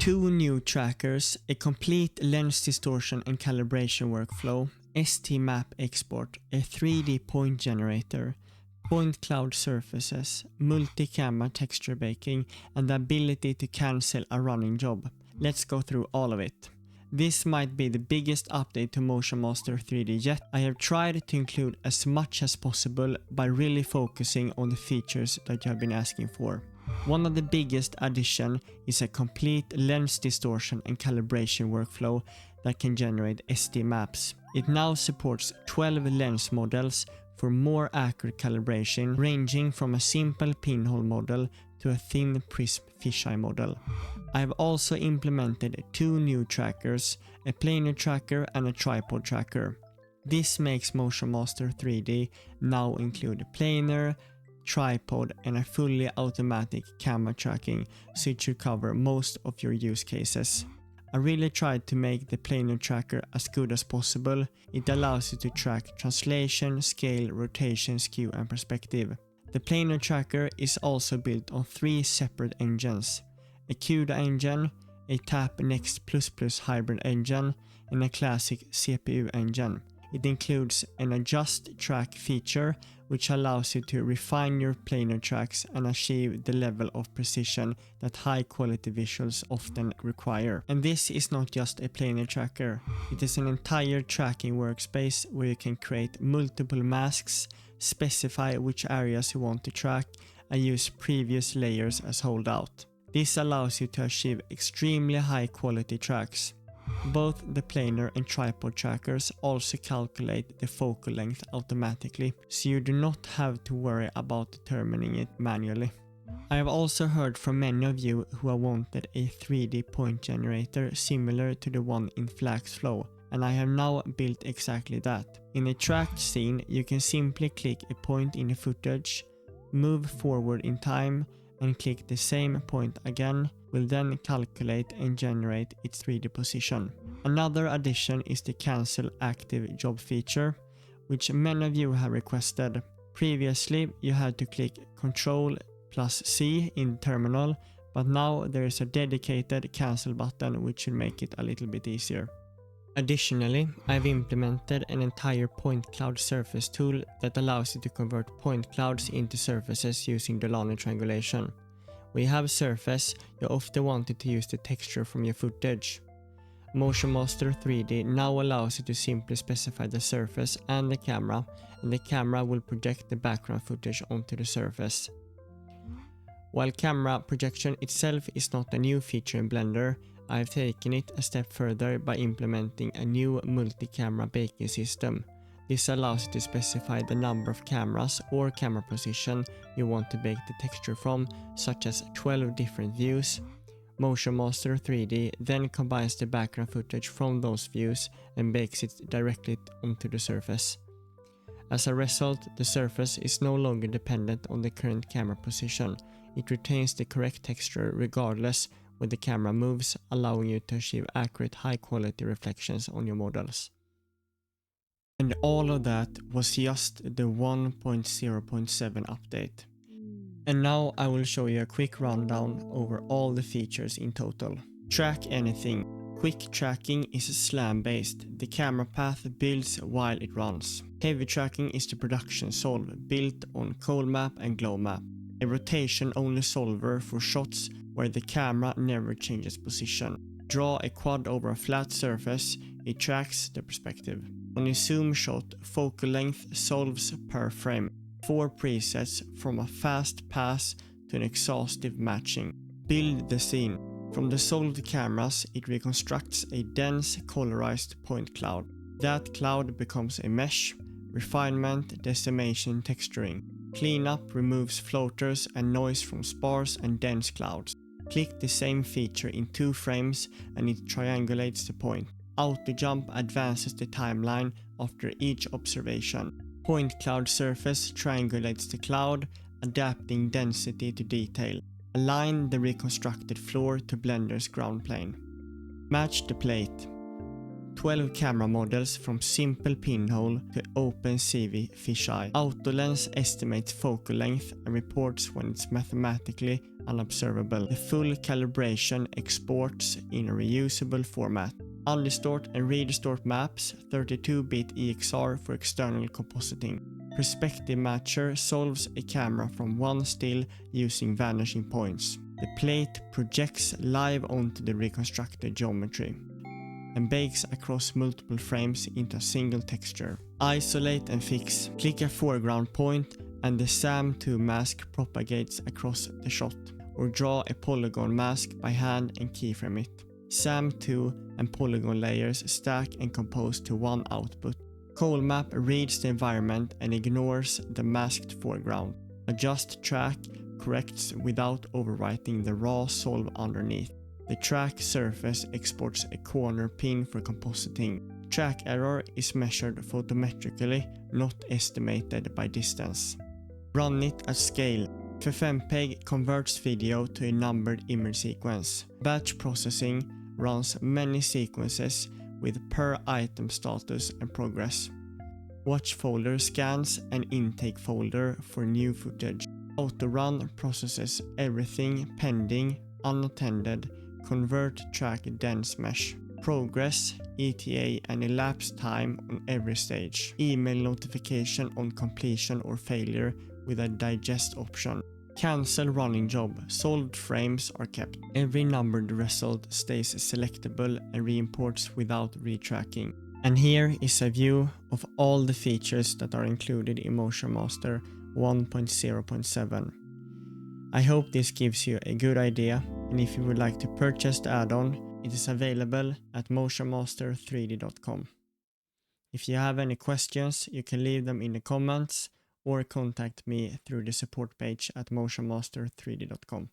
2 new trackers, a complete lens distortion and calibration workflow, STMap export, a 3D point generator, point cloud surfaces, multi-camera texture baking, and the ability to cancel a running job. Let's go through all of it. This might be the biggest update to MotionMaster 3D yet. I have tried to include as much as possible by really focusing on the features that you have been asking for. One of the biggest additions is a complete lens distortion and calibration workflow that can generate STMaps. It now supports 12 lens models for more accurate calibration, ranging from a simple pinhole model to a thin prism fisheye model. I have also implemented 2 new trackers, a planar tracker and a tripod tracker. This makes MotionMaster 3D now include planar, tripod and a fully automatic camera tracking, so it should cover most of your use cases. I really tried to make the planar tracker as good as possible. It allows you to track translation, scale, rotation, skew and perspective. The planar tracker is also built on 3 separate engines: a CUDA engine, a TAP Next++ hybrid engine, and a classic CPU engine. It includes an adjust track feature, which allows you to refine your planar tracks and achieve the level of precision that high quality visuals often require. And this is not just a planar tracker, it is an entire tracking workspace where you can create multiple masks, specify which areas you want to track, and use previous layers as holdout. This allows you to achieve extremely high quality tracks. Both the planar and tripod trackers also calculate the focal length automatically, so you do not have to worry about determining it manually. I have also heard from many of you who have wanted a 3D point generator similar to the one in FlaxFlow, and I have now built exactly that. In a tracked scene, you can simply click a point in the footage, move forward in time, and click the same point again, will then calculate and generate its 3D position. Another addition is the cancel active job feature, which many of you have requested. Previously, you had to click Ctrl+C in terminal, but now there is a dedicated cancel button which should make it a little bit easier. Additionally, I've implemented an entire point cloud surface tool that allows you to convert point clouds into surfaces using Delaunay triangulation. When you have surface, you often wanted to use the texture from your footage. MotionMaster 3D now allows you to simply specify the surface and the camera will project the background footage onto the surface. While camera projection itself is not a new feature in Blender, I have taken it a step further by implementing a new multi-camera baking system. This allows you to specify the number of cameras or camera position you want to bake the texture from, such as 12 different views. MotionMaster 3D then combines the background footage from those views and bakes it directly onto the surface. As a result, the surface is no longer dependent on the current camera position. It retains the correct texture regardless when the camera moves, allowing you to achieve accurate high-quality reflections on your models. And all of that was just the 1.0.7 update. And now I will show you a quick rundown over all the features in total. Track anything. Quick tracking is SLAM based. The camera path builds while it runs. Heavy tracking is the production solve built on ColdMap and GlowMap. A rotation only solver for shots where the camera never changes position. Draw a quad over a flat surface, it tracks the perspective. On a zoom shot, focal length solves per frame. 4 presets from a fast pass to an exhaustive matching. Build the scene. From the solved cameras, it reconstructs a dense colorized point cloud. That cloud becomes a mesh, refinement, decimation, texturing. Cleanup removes floaters and noise from sparse and dense clouds. Click the same feature in 2 frames and it triangulates the point. Auto jump advances the timeline after each observation. Point cloud surface triangulates the cloud, adapting density to detail. Align the reconstructed floor to Blender's ground plane. Match the plate. 12 camera models from simple pinhole to OpenCV fisheye. AutoLens estimates focal length and reports when it's mathematically unobservable. The full calibration exports in a reusable format. Undistort and redistort maps, 32-bit EXR for external compositing. Perspective Matcher solves a camera from one still using vanishing points. The plate projects live onto the reconstructed geometry and bakes across multiple frames into a single texture. Isolate and fix. Click a foreground point and the SAM2 mask propagates across the shot, or draw a polygon mask by hand and keyframe it. SAM2 and polygon layers stack and compose to one output. CoalMap reads the environment and ignores the masked foreground. Adjust track corrects without overwriting the raw solve underneath. The track surface exports a corner pin for compositing. Track error is measured photometrically, not estimated by distance. Run it at scale. FFmpeg converts video to a numbered image sequence. Batch processing runs many sequences with per item status and progress. Watch folder scans an intake folder for new footage. Autorun processes everything pending, unattended, convert track dense mesh. Progress, ETA and elapsed time on every stage. Email notification on completion or failure with a digest option. Cancel running job. Solved frames are kept. Every numbered result stays selectable and re-imports without retracking. And here is a view of all the features that are included in MotionMaster 1.0.7. I hope this gives you a good idea, and if you would like to purchase the add-on, it is available at MotionMaster3D.com. If you have any questions, you can leave them in the comments or contact me through the support page at MotionMaster3D.com.